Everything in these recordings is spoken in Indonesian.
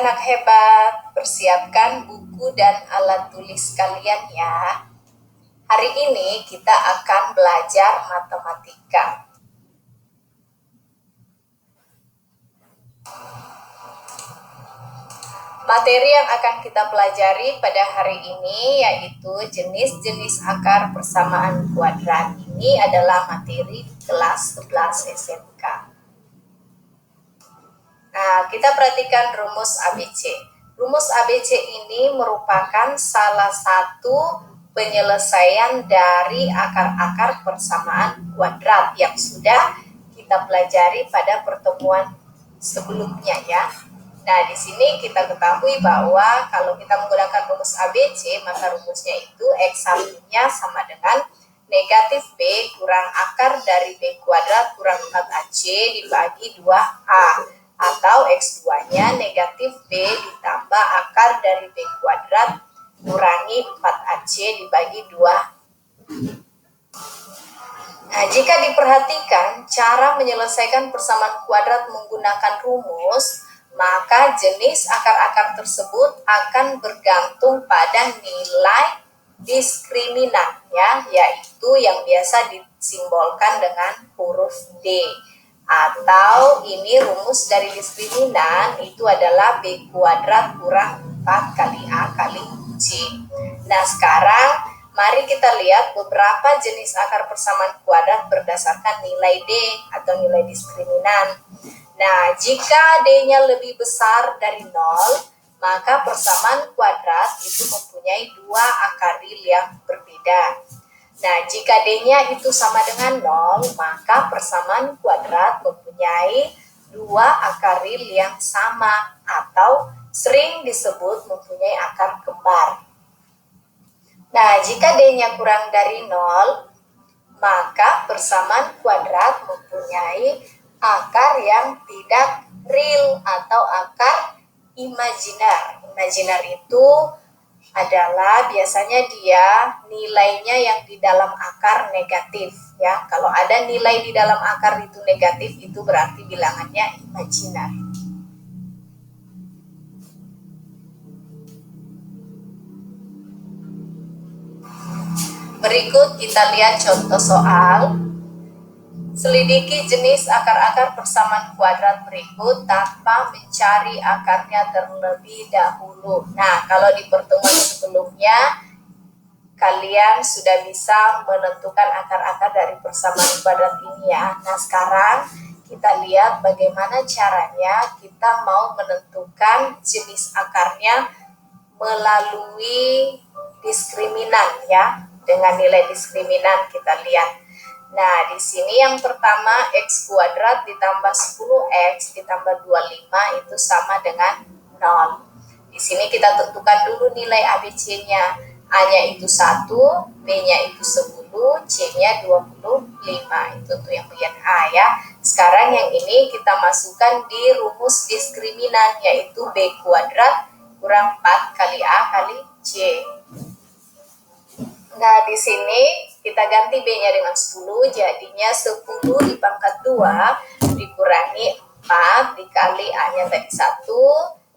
anak hebat, persiapkan buku dan alat tulis kalian ya. Hari ini kita akan belajar matematika. Materi yang akan kita pelajari pada hari ini yaitu jenis-jenis akar persamaan kuadrat. Ini adalah materi kelas 11 SMK. Nah, kita perhatikan rumus ABC. Rumus ABC ini merupakan salah satu penyelesaian dari akar-akar persamaan kuadrat yang sudah kita pelajari pada pertemuan sebelumnya ya. Nah, di sini kita ketahui bahwa kalau kita menggunakan rumus ABC, maka rumusnya itu X1-nya sama dengan negatif B kurang akar dari B kuadrat kurang 4AC dibagi 2A. Atau X2-nya negatif B ditambah akar dari B kuadrat kurangi 4AC dibagi 2. Nah, jika diperhatikan cara menyelesaikan persamaan kuadrat menggunakan rumus, maka jenis akar-akar tersebut akan bergantung pada nilai diskriminan ya, yaitu yang biasa disimbolkan dengan huruf D. Atau ini rumus dari diskriminan itu adalah B kuadrat kurang 4 kali A kali C. Nah, sekarang mari kita lihat beberapa jenis akar persamaan kuadrat berdasarkan nilai D atau nilai diskriminan. Nah, jika D-nya lebih besar dari 0, maka persamaan kuadrat itu mempunyai dua akar real yang berbeda. Nah, jika D-nya itu sama dengan 0, maka persamaan kuadrat mempunyai dua akar real yang sama atau sering disebut mempunyai akar kembar. Nah, jika D-nya kurang dari 0, maka persamaan kuadrat mempunyai akar yang tidak real atau akar imajiner. Imajiner itu adalah biasanya dia nilainya yang di dalam akar negatif ya. Kalau ada nilai di dalam akar itu negatif, itu berarti bilangannya imajiner. Berikut kita lihat contoh soal. Selidiki jenis akar-akar persamaan kuadrat berikut tanpa mencari akarnya terlebih dahulu. Nah, kalau di pertemuan sebelumnya kalian sudah bisa menentukan akar-akar dari persamaan kuadrat ini ya. Nah, sekarang kita lihat bagaimana caranya kita mau menentukan jenis akarnya melalui diskriminan ya. Dengan nilai diskriminan kita lihat. Nah, di sini yang pertama X kuadrat ditambah 10X ditambah 25 itu sama dengan 0. Di sini kita tentukan dulu nilai ABC-nya. A-nya itu 1, B-nya itu 10, C-nya 25. Itu tuh yang bagian A ya. Sekarang yang ini kita masukkan di rumus diskriminan, yaitu B kuadrat kurang 4 kali A kali C. Nah, di sini kita ganti B-nya dengan 10, jadinya 10 dipangkat 2 dikurangi 4 dikali A-nya tadi 1,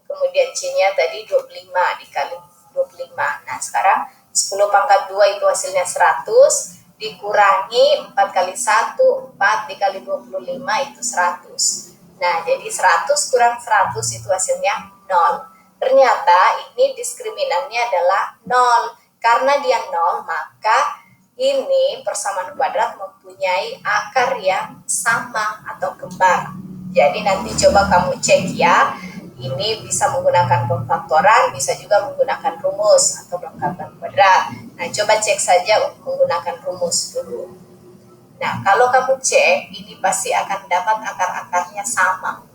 kemudian C-nya tadi 25 dikali 25. Nah, sekarang 10 pangkat 2 itu hasilnya 100, dikurangi 4 kali 1, 4 dikali 25 itu 100. Nah, jadi 100 kurang 100 itu hasilnya 0. Ternyata ini diskriminannya adalah 0. Karena dia 0, maka ini persamaan kuadrat mempunyai akar yang sama atau kembar. Jadi nanti coba kamu cek ya. Ini bisa menggunakan pemfaktoran, bisa juga menggunakan rumus atau pelengkapan kuadrat. Nah, coba cek saja untuk menggunakan rumus dulu. Nah, kalau kamu cek, ini pasti akan dapat akar-akarnya sama.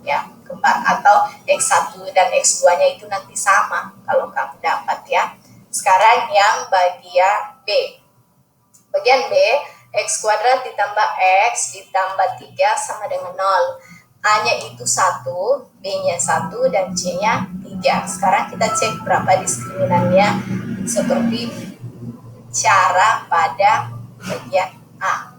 Ya, kembar atau X1 dan X2-nya itu nanti sama kalau kamu dapat ya. Sekarang yang bagian B. Bagian B, X kuadrat ditambah X ditambah 3 sama dengan 0. A-nya itu 1, B-nya 1, dan C-nya 3. Sekarang kita cek berapa diskriminannya seperti cara pada bagian A.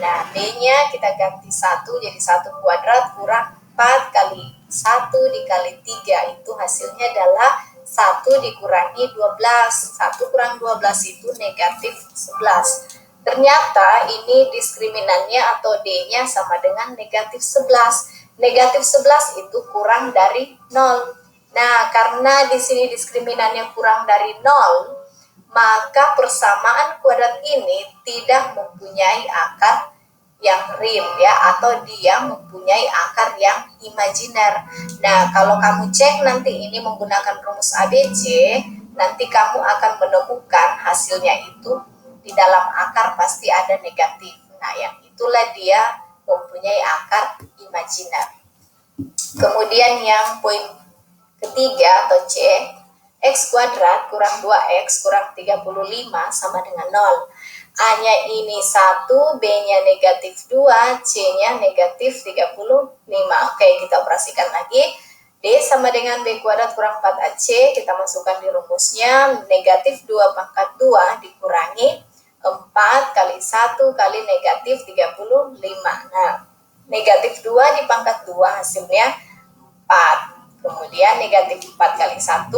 Nah, B-nya kita ganti 1 jadi 1 kuadrat kurang 4 kali 1 dikali 3 itu hasilnya adalah 1 dikurangi 12. 1 kurang 12 itu negatif 11. Ternyata ini diskriminannya atau D-nya sama dengan negatif 11. Negatif 11 itu kurang dari 0. Nah, karena di sini diskriminannya kurang dari 0, maka persamaan kuadrat ini tidak mempunyai akar yang real ya, atau dia mempunyai akar yang imajiner. Nah, kalau kamu cek nanti ini menggunakan rumus ABC, nanti kamu akan menemukan hasilnya itu di dalam akar pasti ada negatif. Nah, yang itulah dia mempunyai akar imajiner. Kemudian yang poin ketiga atau C, X kuadrat kurang 2X kurang 35 sama dengan 0. A-nya ini 1, B-nya negatif 2, C-nya negatif 35. Oke, kita operasikan lagi. D sama dengan B kuadrat kurang 4AC, kita masukkan di rumusnya. Negatif 2 pangkat 2 dikurangi 4 kali 1 kali negatif 35. Nah, negatif 2 dipangkat 2 hasilnya 4. Kemudian negatif 4 kali 1,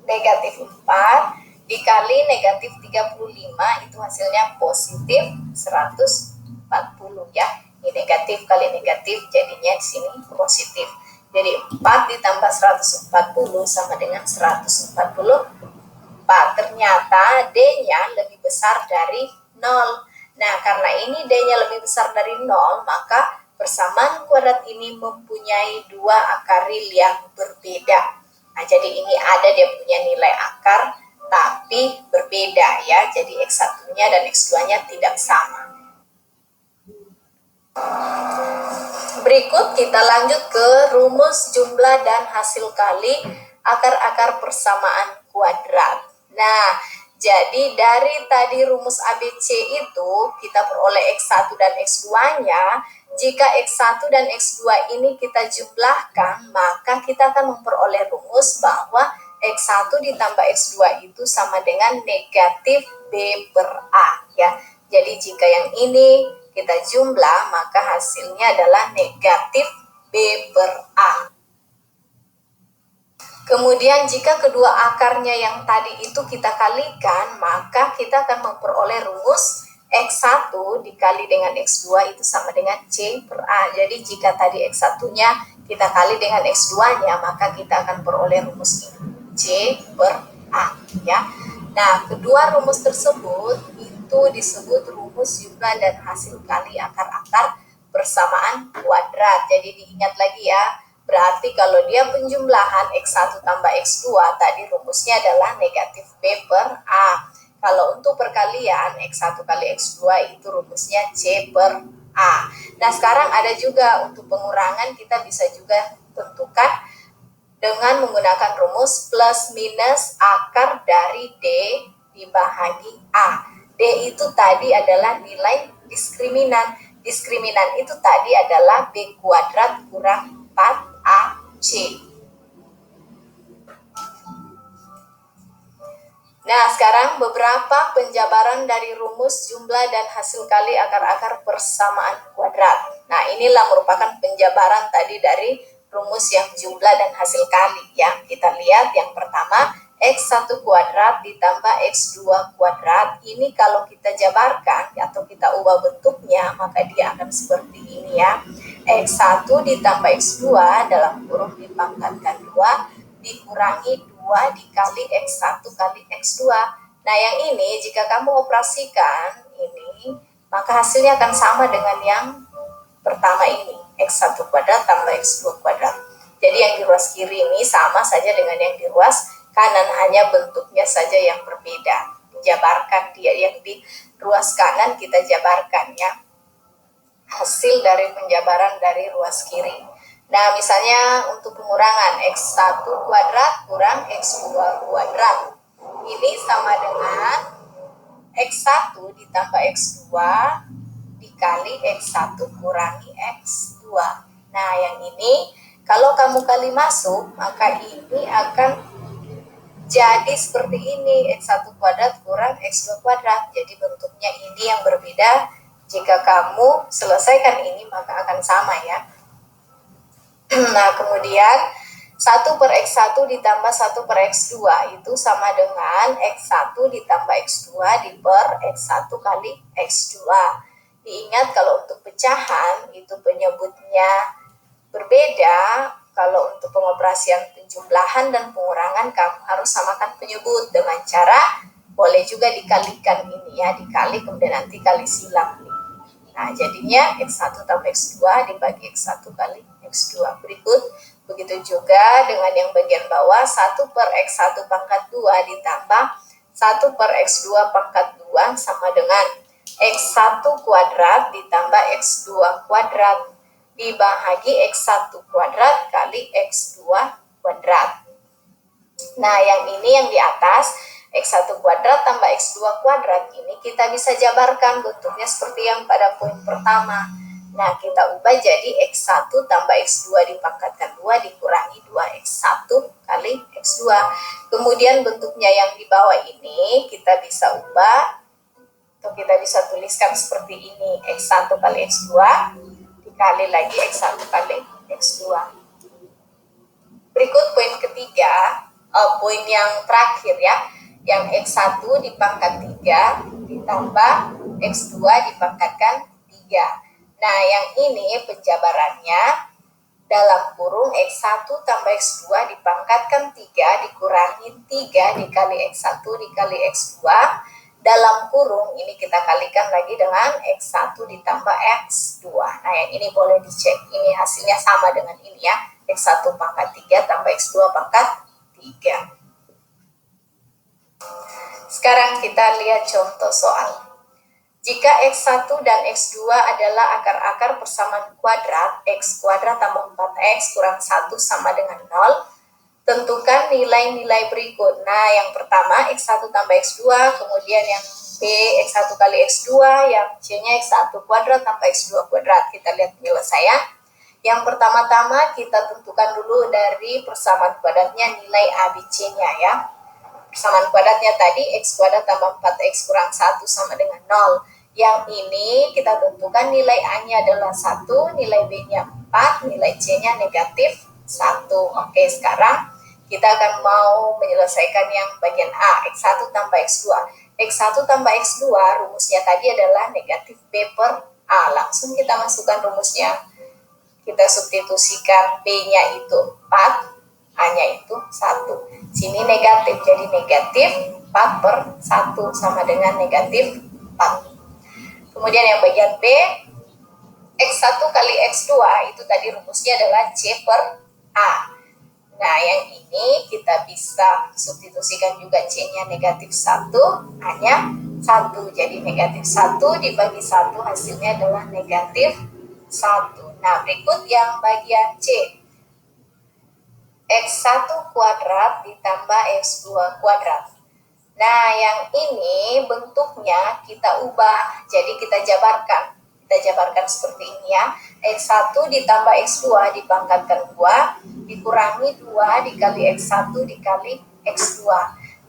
negatif 4 dikali negatif 35 itu hasilnya positif 140 ya. Ini negatif kali negatif jadinya di sini positif. Jadi 4 ditambah 140 sama dengan 144. Ternyata D-nya lebih besar dari 0. Nah, karena ini D-nya lebih besar dari 0, maka persamaan kuadrat ini mempunyai dua akar real yang berbeda. Nah, jadi ini ada dia punya nilai akar tapi berbeda ya. Jadi X1-nya dan X2-nya tidak sama. Berikut kita lanjut ke rumus jumlah dan hasil kali akar-akar persamaan kuadrat. Nah, jadi dari tadi rumus ABC itu kita peroleh X1 dan X2-nya. Jika X1 dan X2 ini kita jumlahkan, maka kita akan memperoleh rumus bahwa X1 ditambah X2 itu sama dengan negatif B per A ya. Jadi jika yang ini kita jumlah, maka hasilnya adalah negatif B per A. Kemudian jika kedua akarnya yang tadi itu kita kalikan, maka kita akan memperoleh rumus X1 dikali dengan X2 itu sama dengan C per A. Jadi jika tadi X1-nya kita kali dengan X2-nya, maka kita akan peroleh rumus ini C per A ya. Nah, kedua rumus tersebut itu disebut rumus jumlah dan hasil kali akar-akar persamaan kuadrat. Jadi diingat lagi ya. Berarti kalau dia penjumlahan X1 tambah X2, tadi rumusnya adalah negatif B per A. Kalau untuk perkalian X1 kali X2 itu rumusnya C per A. Nah, sekarang ada juga untuk pengurangan kita bisa juga tentukan dengan menggunakan rumus plus minus akar dari D dibagi A. D itu tadi adalah nilai diskriminan. Diskriminan itu tadi adalah B kuadrat kurang 4AC. Nah, sekarang beberapa penjabaran dari rumus jumlah dan hasil kali akar-akar persamaan kuadrat. Nah, inilah merupakan penjabaran tadi dari rumus yang jumlah dan hasil kali ya. Kita lihat yang pertama, X1 kuadrat ditambah X2 kuadrat. Ini kalau kita jabarkan atau kita ubah bentuknya, maka dia akan seperti ini ya. X1 ditambah X2 dalam kurung dipangkatkan 2 dikurangi 2 dikali X1 kali X2. Nah, yang ini jika kamu operasikan ini, maka hasilnya akan sama dengan yang pertama ini, X1 kuadrat tambah X2 kuadrat. Jadi yang di ruas kiri ini sama saja dengan yang di ruas kanan, hanya bentuknya saja yang berbeda. Jabarkan dia yang di ruas kanan, kita jabarkan ya. Hasil dari penjabaran dari ruas kiri. Nah, misalnya untuk pengurangan X1 kuadrat kurang X2 kuadrat. Ini sama dengan X1 ditambah X2 dikali X1 kurangi X2. Nah, yang ini kalau kamu kali masuk, maka ini akan jadi seperti ini, X1 kuadrat kurang X2 kuadrat. Jadi bentuknya ini yang berbeda. Jika kamu selesaikan ini, maka akan sama ya. Nah, kemudian 1/x1 ditambah 1/x2 itu sama dengan x1 ditambah x2 per x1 kali x2. Diingat kalau untuk pecahan itu penyebutnya berbeda. Kalau untuk pengoperasian penjumlahan dan pengurangan kamu harus samakan penyebut dengan cara boleh juga dikalikan ini ya, dikali kemudian nanti kali silang. Nah, jadinya X1 tambah X2 dibagi X1 kali X2. Berikut, begitu juga dengan yang bagian bawah, 1/x1 pangkat 2 ditambah 1/x2 pangkat 2 sama dengan X1 kuadrat ditambah X2 kuadrat dibagi X1 kuadrat kali X2 kuadrat. Nah, yang ini yang di atas, X1 kuadrat tambah X2 kuadrat ini kita bisa jabarkan bentuknya seperti yang pada poin pertama. Nah, kita ubah jadi X1 tambah X2 dipangkatkan 2 dikurangi 2X1 kali X2. Kemudian bentuknya yang di bawah ini kita bisa ubah atau kita bisa tuliskan seperti ini. X1 kali X2 dikali lagi X1 kali X2. Berikut poin ketiga, poin yang terakhir ya, yang X1 dipangkat 3 ditambah X2 dipangkatkan 3. Nah, yang ini penjabarannya dalam kurung X1 tambah X2 dipangkatkan 3 dikurangi 3 dikali X1 dikali X2. Dalam kurung ini kita kalikan lagi dengan X1 ditambah X2. Nah, yang ini boleh dicek. Ini hasilnya sama dengan ini ya. X1 pangkat 3 tambah X2 pangkat 3. Sekarang kita lihat contoh soal. Jika X1 dan X2 adalah akar-akar persamaan kuadrat, X kuadrat tambah 4X kurang 1 sama dengan 0, tentukan nilai-nilai berikut. Nah, yang pertama X1 tambah X2, kemudian yang B X1 kali X2, yang C-nya X1 kuadrat tambah X2 kuadrat. Kita lihat penyelesaian. Yang pertama-tama kita tentukan dulu dari persamaan kuadratnya nilai ABC-nya ya. Persamaan kuadratnya tadi X kuadrat tambah 4X kurang 1 sama dengan 0. Yang ini kita tentukan nilai A-nya adalah 1, nilai B-nya 4, nilai C-nya negatif 1. Oke, sekarang kita akan mau menyelesaikan yang bagian A, X1 tambah X2. X1 tambah X2 rumusnya tadi adalah negatif B per A. Langsung kita masukkan rumusnya. Kita substitusikan B-nya itu 4, A-nya itu 1. Sini negatif, jadi negatif 4/1 sama dengan negatif 4. Kemudian yang bagian B, X1 kali X2 itu tadi rumusnya adalah C per A. Nah, yang ini kita bisa substitusikan juga C-nya negatif 1, A-nya 1. Jadi negatif 1 dibagi 1 hasilnya adalah negatif 1. Nah, berikut yang bagian C. X1 kuadrat ditambah X2 kuadrat. Nah, yang ini bentuknya kita ubah, jadi kita jabarkan. Kita jabarkan seperti ini ya. X1 ditambah X2 dipangkatkan 2, dikurangi 2 dikali X1 dikali X2.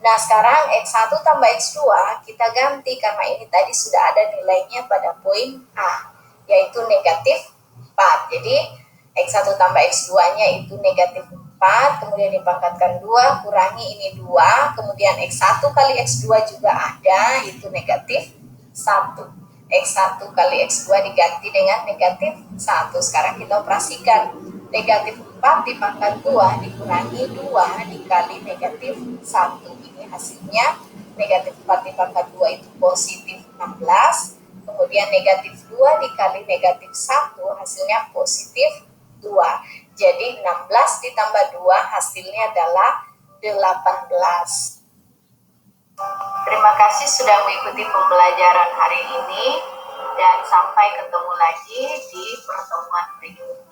Nah, sekarang X1 tambah X2 kita ganti karena ini tadi sudah ada nilainya pada poin A, yaitu negatif 4. Jadi, X1 tambah X2-nya itu negatif 4, kemudian dipangkatkan 2, kurangi ini 2, kemudian X1 kali X2 juga ada, itu negatif 1. X1 kali X2 diganti dengan negatif 1. Sekarang kita operasikan. Negatif 4 dipangkat 2, dikurangi 2 dikali negatif 1. Ini hasilnya negatif 4 dipangkat 2 itu positif 16. Kemudian negatif 2 dikali negatif 1 hasilnya positif 2. Jadi 16 ditambah 2 hasilnya adalah 18. Terima kasih sudah mengikuti pembelajaran hari ini dan sampai ketemu lagi di pertemuan berikutnya.